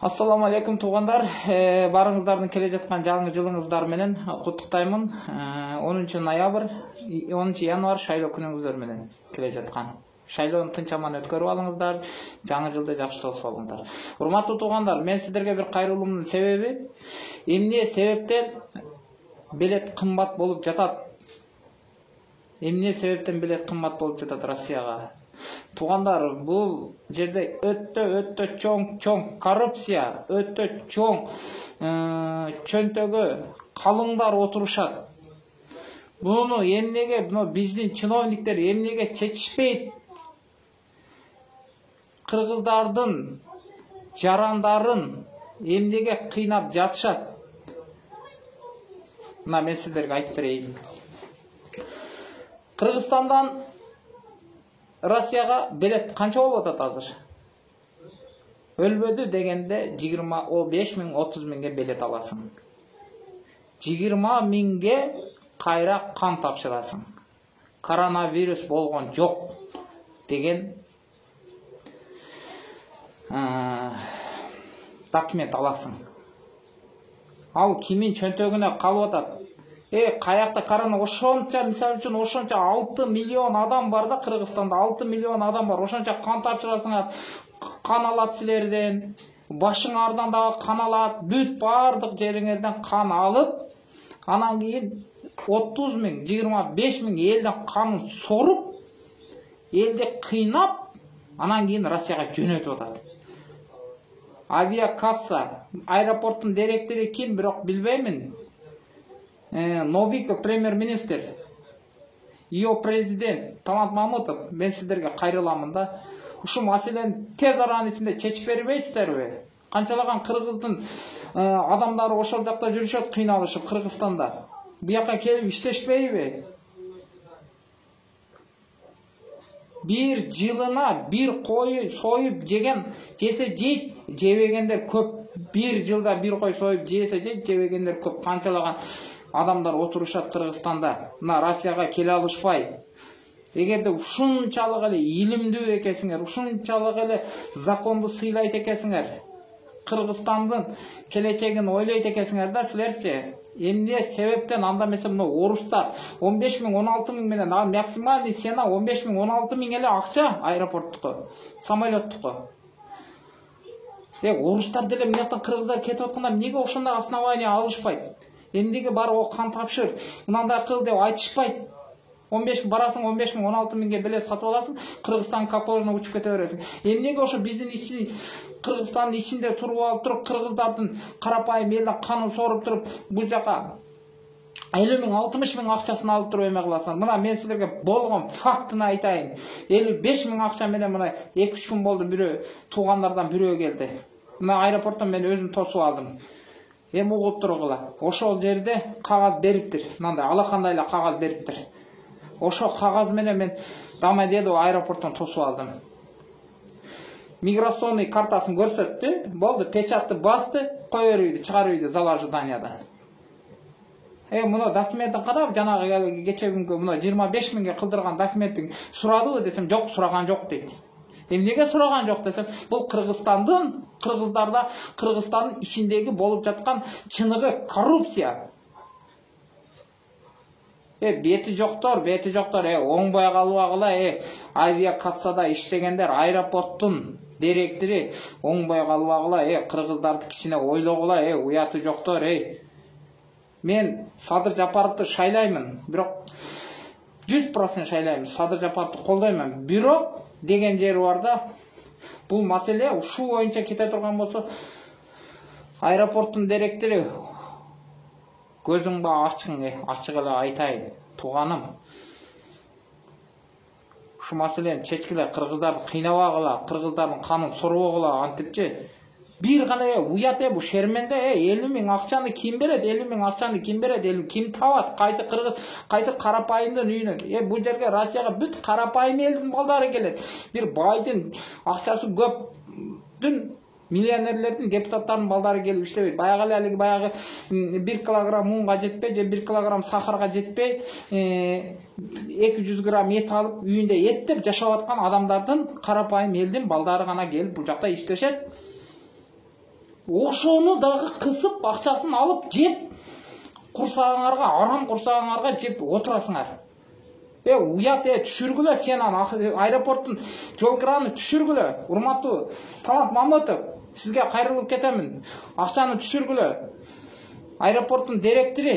Ассаламу алейкум туугандар. Барыңыздардын келе жаткан жаңы жылыңыздар менен куттуктаймын. 10 ноябрь, 10 январь шайлоо күнүңүздөр менен келе жаткан. Шайлоону тынч аман өткөрүп алыңыздар, жаңы жылды жакшы тосуп алыңыздар. Урматтуу туугандар, мен сиздерге бир кайрылуумдун себеби эмне себептен билет кымбат болуп жатат? Эмне себептен билет кымбат болуп жатат Россияга? Тугандар, бул жерде өтө чоң коррупция, өтө чоң чөнтөгө калыңдар отурушат. Буну эмнеге биздин чиновниктер эмнеге чечишпейт? Кыргыздардын жарандарын эмнеге кыйнап жатышат? Мына мен сиздерге айтып берейин. Кыргызстандан Россияга билет канча болуп атат азыр? Өлбөдү дегенде 25 миң, 30 миңге билет аласың. 20 миңге кайра кан тапшырасың. Коронавирус болгон жок деген документ аласың. Ал кимин чөнтөгүнө калып атат? Каякта корона ошонча, мисалы үчүн ошонча 6 миллион адам бар да, Кыргызстанда 6 миллион адам бар. Ошонча кан тапшырасыңар, кан алат силерден, башыңардан дагы кан алат, бүт бардык жериңерден кан алып, анан кийин 30 миң, 25 миң элден канын соруп, элди кыйнап, анан кийин Россияга жөнөтүп атат. Авиакасса, аэропорттун директору ким, бирок билбеймин. Новиков премьер-министр, ее президент Талант Мамытов, мен сиздерге кайрыламын да. Ушу маселени тез аранын ичинде чечип бербейсиздерби? Канчалаган кыргыздын адамдары ошол жакта жүрүшөт, кыйналышып Кыргызстанда. Буяка келип иштешпейби? Bir жылына bir кой союп жеген жесе жейт, жебегендер көп. Bir жылда bir кой союп жесе жейт, жебегендер көп. Канчалаган адамдар отурушат Кыргызстанда. Мына Россияга келе алышпай. Эгерде ушунчалык эле илимдүү экенсиңер, ушунчалык эле законду сыйлайт экенсиңер, Кыргызстандын келечегин ойлойт экенсиңер да, силерчи эмне себептен анда эмесе мына орустар 15 миң, 16 миң менен максимальный цена 15 миң, 16 миң эле акча аэропорттуку, самолеттуку. Орустар деле мынаяктан кыргыздар кетип атканда эмнеге ошондой основание алышпайт? Эмнеге бар о кан тапшыр, мынандай кыл деп айтышпайт? 15 барасың, 15 миң, 16 миңге билет сатып аласың, Кыргызстан как положено учуп кете бересиң. Эмнеге ошо биздин Кыргызстандын ичинде туруп алып туруп, кыргыздардын карапайым элден канын соруп туруп, бул жака 50 миң, 60 миң акчасын алып туруп эме кыласың. Мына мен силерге болгон фактыны айтайын. 55 миң акча менен мына 2-3 күн болду, бирөө туугандардан бирөө келди. Мына аэропорттон мен өзүм тосуп алдым. Эми угуп тургула. Ошол жерде кагаз бериптир. Мындай алакандай эле кагаз бериптир. Ошо кагаз менен мен Домодедово аэропорттон тосуп алдым. Миграционный картасын көрсөттү, болду, печатты басты, кое берүүдү, чыгарып үйдү зал ожиданиядан. Муну документтин карап, жанагы кече күнгө муну 25 миңге кылдырган документтин сурадыбы десем, жок, сураган жок дейт. Эмнеге сураган жок десем, бул Кыргызстандын, Кыргызстандын ичиндеги болуп жаткан чыныгы коррупция. Бети жоктор, оңбой калбагыла, авиакассада иштегендер, аэропорттун директору оңбой калбагыла, кыргыздарды кичине ойлогула, уяты жоктор, Мен Садыр Жапаровду шайлаймын, бирок 100% шайлаймын, Садыр Жапаровду колдоймун. Бирок деген жери бар да, бул маселе ушул боюнча кете турган болсо, аэропорттун директору көзүң ба ачык эле айтайын, тууганым. Ушу маселени чечкиле, кыргыздарды кыйнабагыла, кыргыздардын канын сорбогула, антипчи. Bir gana uyat bu şermende 50 ming akçanı kim beredi? 50 ming akçanı kim beredi? Kim tavat? Kaysı kırgız, kaysı karapayımdın üyünün. Bu жерге Россияга бүт карапайым элдин балдары келет. Bir байдын акчасы көп, dün миллионерлердин, депутаттардын балдары келип иштебейт. Баягы эле баягы 1 килограмм унга жетпей, же 1 килограмм сахарга жетпей, 200 грамм ет алып, үйүндө эттеп жашап аткан адамдардын карапайым элдин балдары гана келип бул жакта иштешет. ошону дагы кысып акчасын алып жеп курсагыңарга, арам курсагыңарга жеп отурасыңар. Уят, түшүргүлө сен аэропорттун жол кранын түшүргүлө. Урматтуу Талант Мамытов, сизге кайрылып кетемин. Акчаны түшүргүлө. Аэропорттун директору